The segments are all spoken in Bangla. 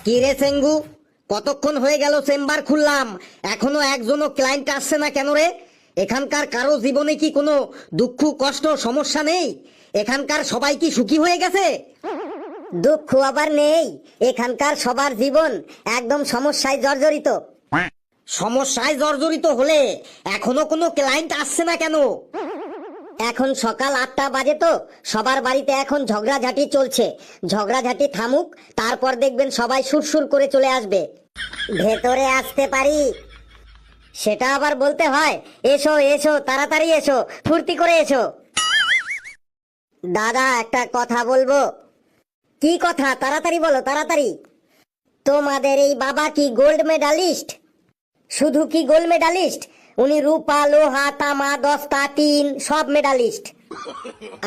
কি রে সেঙ্গু, কতক্ষণ হয়ে গেল চেম্বার খুললাম, এখনো একজনও ক্লায়েন্ট আসছে না কেন রে? এখানকার কারো জীবনে কি কোনো দুঃখ কষ্ট সমস্যা নেই? এখানকার সবাই কি সুখী হয়ে গেছে? দুঃখ আবার নেই, এখানকার সবার জীবন একদম সমস্যায় জর্জরিত। সমস্যায় জর্জরিত হলে এখনো কোনো ক্লায়েন্ট আসছে না কেন? এখন সকাল 8টা বাজে, তো সবার বাড়িতে এখন ঝগড়াঝাটি চলছে। ঝগড়াঝাটি থামুক, তারপর দেখবেন সবাই সুরসুর করে চলে আসবে। ভেতরে আসতে পারি? সেটা আবার বলতে হয়? এসো এসো, তাড়াতাড়ি এসো, ফুর্তি করে এসো। দাদা, একটা কথা বলবো। কি কথা? তাড়াতাড়ি বলো, তাড়াতাড়ি। তোমাদের এই বাবা কি গোল্ড মেডালিস্ট? শুধু কি গোল্ড মেডালিস্ট? উনি রূপা, লোহা, তামা, দস্তা, টিন সব মেডালিস্ট।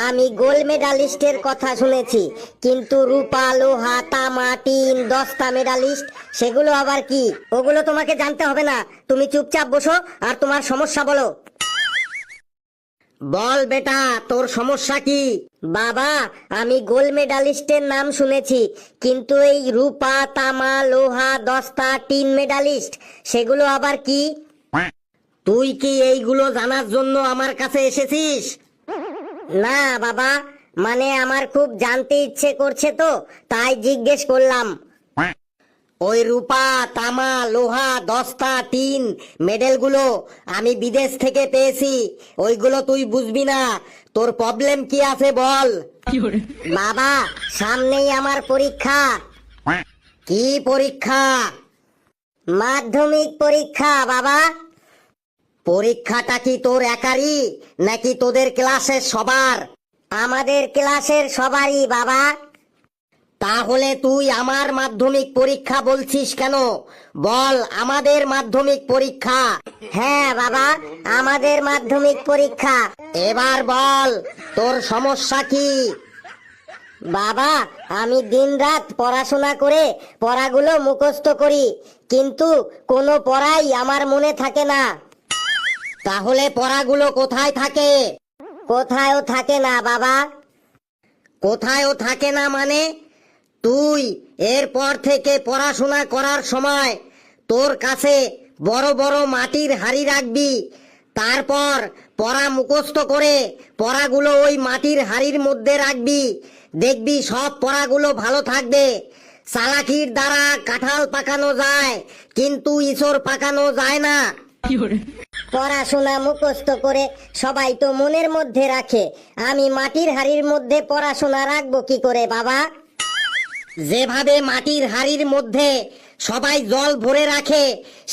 আমি গোল্ড মেডালিস্টের কথা শুনেছি, কিন্তু রূপা, লোহা, তামা, টিন, দস্তা মেডালিস্ট সেগুলো আবার কি? ওগুলো তোমাকে জানতে হবে না, তুমি চুপচাপ বসো আর তোমার সমস্যা বলো। বল বেটা, তোর সমস্যা কি? বাবা, আমি গোল্ড মেডালিস্টের নাম শুনেছি, কিন্তু এই রূপা, তামা, লোহা, দস্তা, টিন মেডালিস্ট সেগুলো আবার কি? তুই কি এইগুলো জানার জন্য আমার কাছে এসেছিস? না বাবা, মানে আমার খুব জানতে ইচ্ছে করছে, তো তাই জিজ্ঞেস করলাম। ওই রূপা, তামা, লোহা, দস্তা, টিন মেডেলগুলো আমি বিদেশ থেকে পেয়েছি, ওইগুলো তুই বুঝবি না। তোর প্রবলেম কি আছে বল? বাবা, সামনেই আমার পরীক্ষা। কি পরীক্ষা? মাধ্যমিক পরীক্ষা বাবা। পরীক্ষাটা কি তোর একারই নাকি তোদের ক্লাসের সবার? আমাদের ক্লাসের সবারই বাবা। তাহলে তুই আমার মাধ্যমিক পরীক্ষা বলছিস কেন? বল, আমাদের মাধ্যমিক পরীক্ষা। হ্যাঁ বাবা, আমাদের মাধ্যমিক পরীক্ষা। এবার বল, তোর সমস্যা কি? বাবা, আমি দিনরাত পড়াশোনা করে পড়াগুলো মুখস্থ করি, কিন্তু কোনো পড়াই আমার মনে থাকে না। তাহলে পড়াগুলো কোথায় থাকে? কোথায়ও থাকে না বাবা। কোথায়ও থাকে না মানে? তুই এরপর থেকে পড়াশোনা করার সময় তোর কাছে বড় বড় মাটির হাঁড়ি রাখবি, তারপর পড়া মুখস্থ করে পড়াগুলো ওই মাটির হাঁড়ির মধ্যে রাখবি। দেখবি সব পড়াগুলো ভালো থাকবে। চালাকির দ্বারা কাঁঠাল পাকানো যায়, কিন্তু ইঁচড় পাকানো যায় না। পড়াশোনা মুখস্থ করে সবাই তো মনের মধ্যে রাখে, আমি মাটির হাঁড়ির মধ্যে পড়াশোনা রাখবো কি করে বাবা? যেভাবে মাটির হাঁড়ির মধ্যে সবাই জল ভরে রাখে,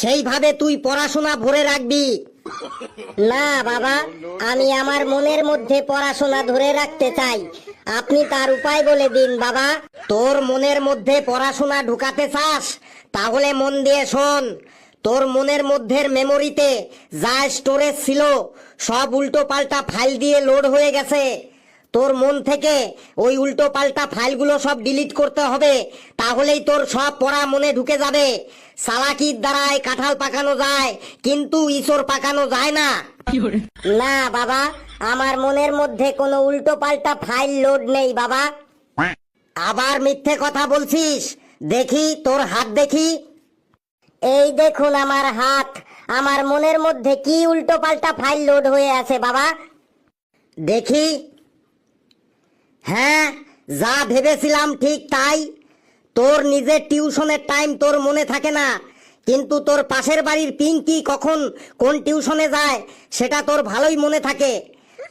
সেইভাবে তুই পড়াশোনা ভরে রাখবি। না বাবা, আমি আমার মনের মধ্যে পড়াশোনা ধরে রাখতে চাই, আপনি তার উপায় বলে দিন বাবা। তোর মনের মধ্যে পড়াশোনা ঢুকাতে চাস? তাহলে মন দিয়ে শোন। তোর মনের মধ্যে মেমোরিতে যা স্টোরেজ ছিল সব উল্টো পাল্টা ফাইল দিয়ে লোড হয়ে গেছে। তোর মন থেকে ওই উল্টো পাল্টা ফাইলগুলো সব ডিলিট করতে হবে, তাহলেই তোর সব পড়া মনে ঢুকে যাবে। চালাকির দ্বারাই কাঁঠাল পাকানো যায়, কিন্তু ইঁচড় পাকানো যায় না। না বাবা, আমার মনের মধ্যে কোনো উল্টো পাল্টা ফাইল লোড নেই বাবা। আবার মিথ্যে কথা বলছিস? দেখি তোর হাত দেখি। এই দেখুন আমার হাত, আমার মনের মধ্যে কি উল্টো পাল্টা ফাইল লোড হয়ে আছে বাবা? দেখি। হ্যাঁ, যা ভেবেছিলাম ঠিক তাই। তোর নিজের টিউশনের টাইম তোর মনে থাকে না, কিন্তু তোর পাশের বাড়ির পিঙ্কি কখন কোন টিউশনে যায় সেটা তোর ভালোই মনে থাকে।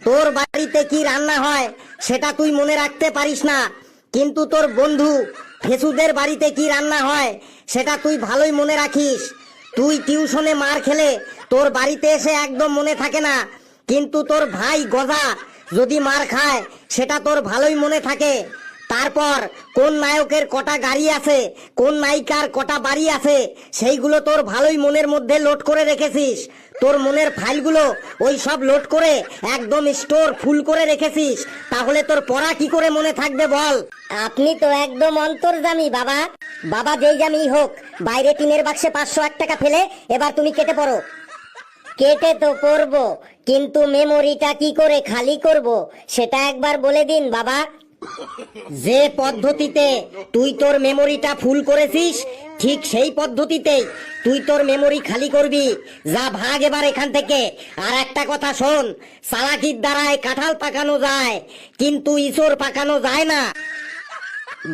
তোর বাড়িতে কি রান্না হয় সেটা তুই মনে রাখতে পারিস না, কিন্তু তোর বন্ধু ফেসুদের বাড়িতে কি রান্না হয় সেটা তুই ভালোই মনে রাখিস। তুই টিউশনে মার খেলে তোর বাড়িতে এসে একদম মনে থাকে না, কিন্তু তোর ভাই গজা যদি মার খায় সেটা তোর ভালোই মনে থাকে। তারপর কোন নায়কের কটা গাড়ি আছে, কোন নায়িকার কটা বাড়ি আছে, সেইগুলো তোর ভালোই মনের মধ্যে লোড করে রেখেছিস। তোর মনের ফাইলগুলো ওই সব লোড করে একদম স্টোর ফুল করে রেখেছিস, তাহলে তোর পড়া কি করে মনে থাকবে বল? আপনি তো একদম অন্তর্যামী বাবা। বাবা যেই জামি হোক, বাইরে টিনের বাক্সে 501 টাকা ফেলে এবার তুমি কেটে পড়ো। কেটে তো পড়বো, কিন্তু মেমোরিটা কি করে খালি করব সেটা একবার বলে দিন বাবা। যে পদ্ধতিতে তুই তোর মেমোরিটা ফুল করেছিস ঠিক সেই পদ্ধতিতেই তুই তোর মেমোরি খালি করবি। যা ভাগ এবার এখান থেকে। আর একটা কথা শোন, চালাকির দ্বারায় কাঁঠাল পাকানো যায় কিন্তু ইঁচড় পাকানো যায় না।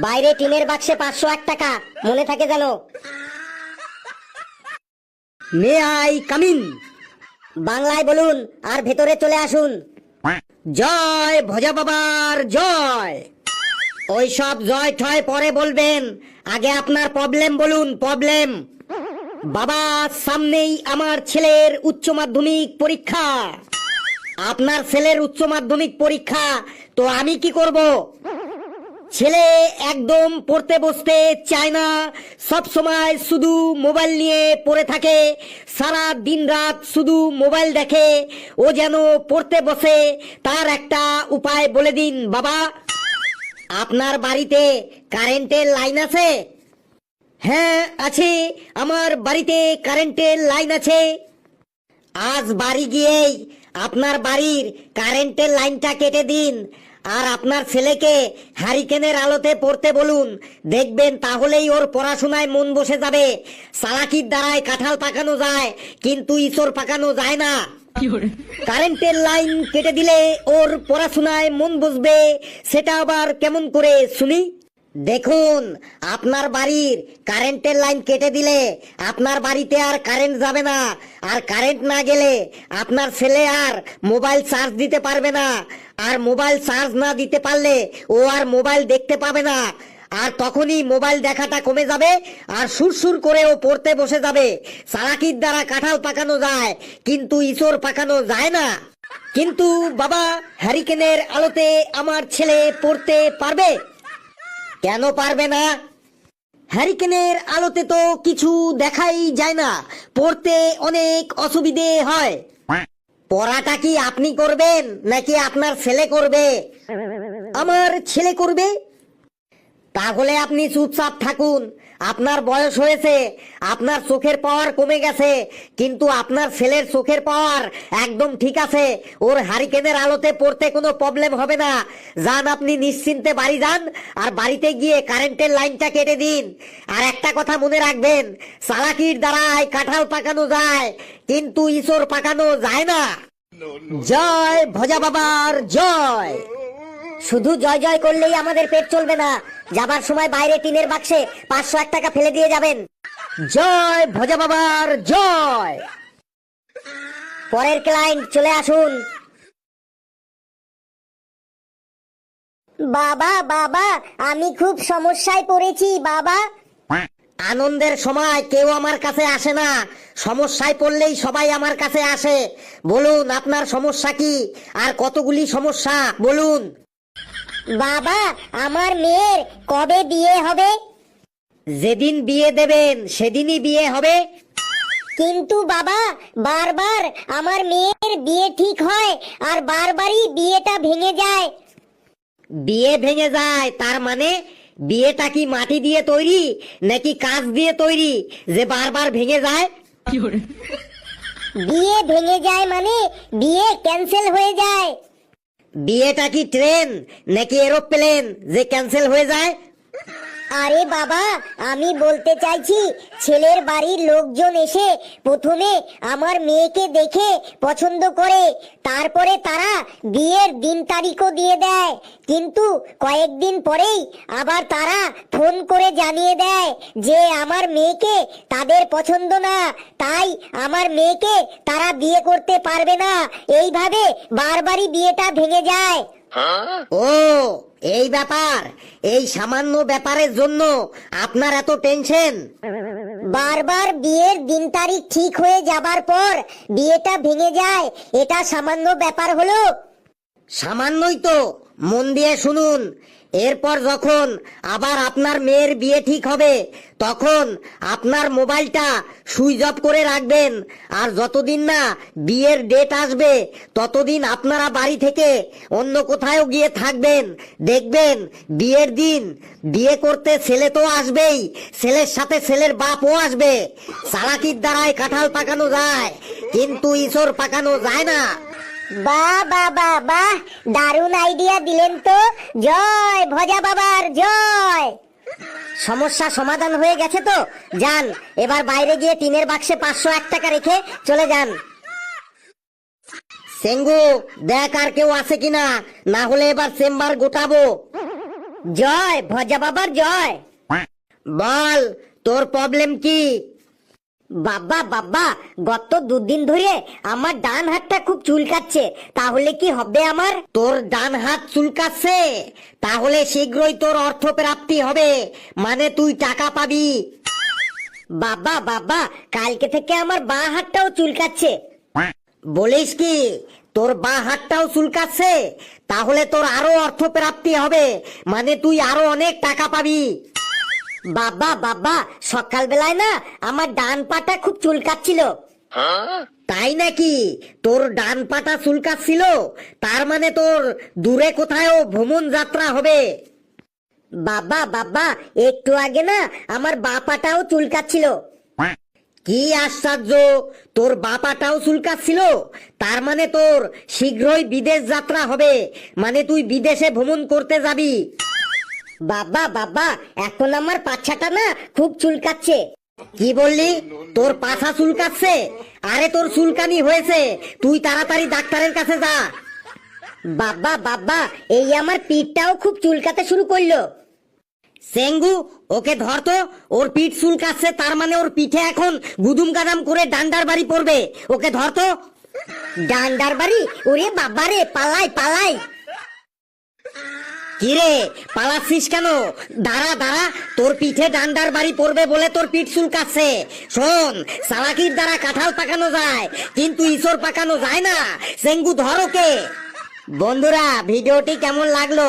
বাইরে টিনের বাক্সে 501 টাকা, মনে থাকে যেন। May I come in? বাংলায় বলুন আর ভেতরে চলে আসুন। জয় ভোজা বাবার জয়। ওই সব জয় ঠয় পরে বলবেন, আগে আপনার প্রবলেম বলুন। প্রবলেম? বাবা, সামনেই আমার ছেলের উচ্চ মাধ্যমিক পরীক্ষা। আপনার ছেলের উচ্চ মাধ্যমিক পরীক্ষা, তো আমি কি করব? ছেলে একদম পড়তে বসতে চায় না, সব সময় শুধু মোবাইল নিয়ে পড়ে থাকে, সারা দিন রাত শুধু মোবাইল দেখে। ও যেন পড়তে বসে, তার একটা উপায় বলে দিন বাবা। আপনার বাড়িতে কারেন্টের লাইন আছে? হ্যাঁ আছে, আমার বাড়িতে কারেন্টের লাইন আছে। আজ বাড়ি গিয়েই আপনার বাড়ির কারেন্টের লাইনটা কেটে দিন, আর আপনার ছেলেকে হারিকেনের আলোতে পড়তে বলুন। দেখবেন তাহলেই ওর পড়াশোনায় মন বসে যাবে। চালাকির দ্বারায় কাঁঠাল পাকানো যায় কিন্তু ইঁচড় পাকানো যায় না। কারেন্টের লাইন কেটে দিলে ওর পড়াশোনায় মন বসবে, সেটা আবার কেমন করে শুনি? দেখুন, আপনার বাড়ির কারেন্টের লাইন কেটে দিলে আপনার বাড়িতে আর কারেন্ট যাবে না, আর কারেন্ট না গেলে আপনার ছেলে আর মোবাইল চার্জ দিতে পারবে না, আর মোবাইল চার্জ না দিতে পারলে ও আর মোবাইল দেখতে পাবে না, আর তখনই মোবাইল দেখাটা কমে যাবে, আর সুরসুর করে ও পড়তে বসে যাবে। চালাকির দ্বারা কাঁঠাল পাকানো যায় কিন্তু ইঁচড় পাকানো যায় না। কিন্তু বাবা, হ্যারিকেনের আলোতে আমার ছেলে পড়তে পারবে? কেন পারবে না? হ্যারিকেনের আলোতে তো কিছু দেখাই যায় না, পড়তে অনেক অসুবিধে হয়। পড়াটা কি আপনি করবেন নাকি আপনার ছেলে করবে? আমার ছেলে করবে। তাহলে আপনি চুপচাপ থাকুন। আপনার বয়স হয়েছে, আপনার চোখের পাওয়ার কমে গেছে, কিন্তু আপনার ছেলের চোখের পাওয়ার একদম ঠিক আছে। ওর হারিকেনের আলোতে পড়তে কোনো প্রবলেম হবে না। যান, আপনি নিশ্চিন্তে বাড়ি যান, আর বাড়িতে গিয়ে কারেন্টের লাইনটা কেটে দিন। আর একটা কথা মনে রাখবেন, চালাকির দ্বারায় কাঁঠাল পাকানো যায় কিন্তু ইঁচড় পাকানো যায় না। জয় ভোজা বাবার জয়। শুধু জয় জয় করলেই আমাদের পেট চলবে না। যাবার সময় বাইরে টিনের বাক্সে 501 টাকা ফেলে দিয়ে যাবেন। জয় ভোজা বাবার জয়। পরের ক্লায়েন্ট চলে আসুন। বাবা বাবা, আমি খুব সমস্যায় পড়েছি বাবা। আনন্দের সময় কেউ আমার কাছে আসে না, সমস্যায় পড়লেই সবাই আমার কাছে আসে। বলুন আপনার সমস্যা কি, আর কতগুলি সমস্যা বলুন। বাবা, আমার মেয়ের কবে বিয়ে হবে? যেদিন বিয়ে দেবেন সেদিনই বিয়ে হবে। কিন্তু বাবা, বারবার আমার মেয়ের বিয়ে ঠিক হয় আর বারবারই বিয়েটা ভেঙে যায়। বিয়ে ভেঙে যায় তার মানে বিয়েটা কি মাটি দিয়ে তৈরি নাকি কাঁচ দিয়ে তৈরি যে বারবার ভেঙে যায়? বিয়ে ভেঙে যায় মানে বিয়ে ক্যান্সেল হয়ে যায়। বিয়েটা কি ট্রেন নাকি এরোপ্লেন যে ক্যান্সেল হয়ে যায়? আরে বাবা, আমি বলতে চাইছি ছেলের বাড়ির লোকজন এসে প্রথমে আমার মেয়েকে দেখে পছন্দ করে, তারপরে তারা বিয়ের দিন তারিখও দিয়ে দেয়, কিন্তু কয়েকদিন পরেই আবার তারা ফোন করে জানিয়ে দেয় যে আমার মেয়েকে তাদের পছন্দ না, তাই আমার মেয়েকে তারা বিয়ে করতে পারবে না। এইভাবে বারবারই বিয়েটা ভেঙে যায়। ও, এই ব্যাপার। এই সামান্য ব্যাপারের জন্য আপনার এত টেনশন? বারবার বিয়ের দিন তারিখ ঠিক হয়ে যাবার পর বিয়েটা ভেঙে যায়, এটা সামান্য ব্যাপার হলো? সামান্যই তো। মন দিয়ে শুনুন, এরপর যখন আবার আপনার মেয়ের বিয়ে ঠিক হবে তখন আপনার মোবাইলটা সুইচ অফ করে রাখবেন, আর যতদিন না বিয়ের ডেট আসবে ততদিন আপনারা বাড়ি থেকে অন্য কোথাও গিয়ে থাকবেন। দেখবেন বিয়ের দিন বিয়ে করতে ছেলে তো আসবেই, ছেলের সাথে ছেলের বাপও আসবে। চালাকির দ্বারায় কাঁঠাল পাকানো যায় কিন্তু ইঁচড় পাকানো যায় না। বাহ বাহ বাহ বাহ, দারুণ আইডিয়া দিলেন তো। জয় ভজা বাবার জয়। সমস্যা সমাধান হয়ে গেছে তো? যান, এবার বাইরে গিয়ে টিনের বাক্সে 501 টাকা রেখে চলে যান। সেঙ্গু, দেখ আর কেউ আছে কিনা, না হলে এবার চেম্বার গোটাবো। জয় ভজা বাবার জয়। বল, তোর প্রবলেম কি? বাবা বাবা, গত 2 দিন ধরে আমার ডান হাতটা খুব চুলকাচ্ছে, তাহলে কি হবে আমার? তোর ডান হাত চুলকাচ্ছে, তাহলে শীঘ্রই তোর অর্থ প্রাপ্তি হবে, মানে তুই টাকা পাবি। বাবা বাবা, কালকে থেকে আমার বাঁ হাতটাও চুলকাচ্ছে। বলিস কি, তোর বাঁ হাতটাও চুলকাচ্ছে? তাহলে তোর আরো অর্থ প্রাপ্তি হবে, মানে তুই আরো অনেক টাকা পাবি। বাবা বাবা, সকালবেলায় না আমার ডান পাটা খুব চুলকাচ্ছিল। তাই নাকি? তোর ডান পাটা চুলকাচ্ছিল, তার মানে তোর দূরে কোথাও ভ্রমণ যাত্রা হবে। বাবা বাবা, একটু আগে না আমার বাঁ পাটাও চুলকাচ্ছিল। কি আশ্চর্য, তোর বাপাটাও চুলকাচ্ছিল, তার মানে তোর শীঘ্রই বিদেশ যাত্রা হবে, মানে তুই বিদেশে ভ্রমণ করতে যাবি। বাবা বাবা, এখন আমার পাছাটা না খুব চুলকাচ্ছে। কি বললি? তোর পাছা চুলকাচ্ছে? আরে তোর চুলকানি হয়েছে, তুই তাড়াতাড়ি ডাক্তারের কাছে যা। বাবা বাবা, এই আমার পিঠটাও খুব চুলকাতে শুরু করলো। সেঙ্গু, ওকে ধর তো, ওর পিঠ চুলকাচ্ছে, তার মানে ওর পিঠে এখন গুদুম গাদাম করে ডান্ডার বাড়ি পড়বে। ওকে ধর তো। ডান্ডার বাড়ি? ওরে বাবা রে, পালাই পালাই। কিরে, পালাচ্ছিস কেন? দাঁড়া দাঁড়া, তোর পিঠে ডান্ডার বাড়ি পড়বে বলে তোর পিঠ চুলকাচ্ছে। শোন, চালাকির দ্বারা কাঁঠাল পাকানো যায়, কিন্তু ইসর পাকানো যায় না। সেঙ্গু, ধর ওকে। বন্ধুরা, ভিডিওটি কেমন লাগলো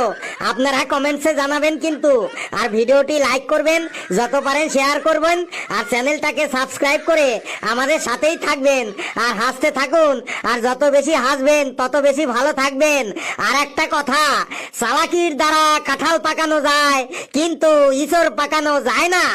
আপনারা কমেন্টসে জানাবেন কিন্তু, আর ভিডিওটি লাইক করবেন, যত পারেন শেয়ার করবেন, আর চ্যানেলটাকে সাবস্ক্রাইব করে আমাদের সাথেই থাকবেন, আর হাসতে থাকুন, আর যত বেশি হাসবেন তত বেশি ভালো থাকবেন। আর একটা কথা, চালাকির দ্বারা কাঁঠাল পাকানো যায়, কিন্তু ইসর পাকানো যায় না।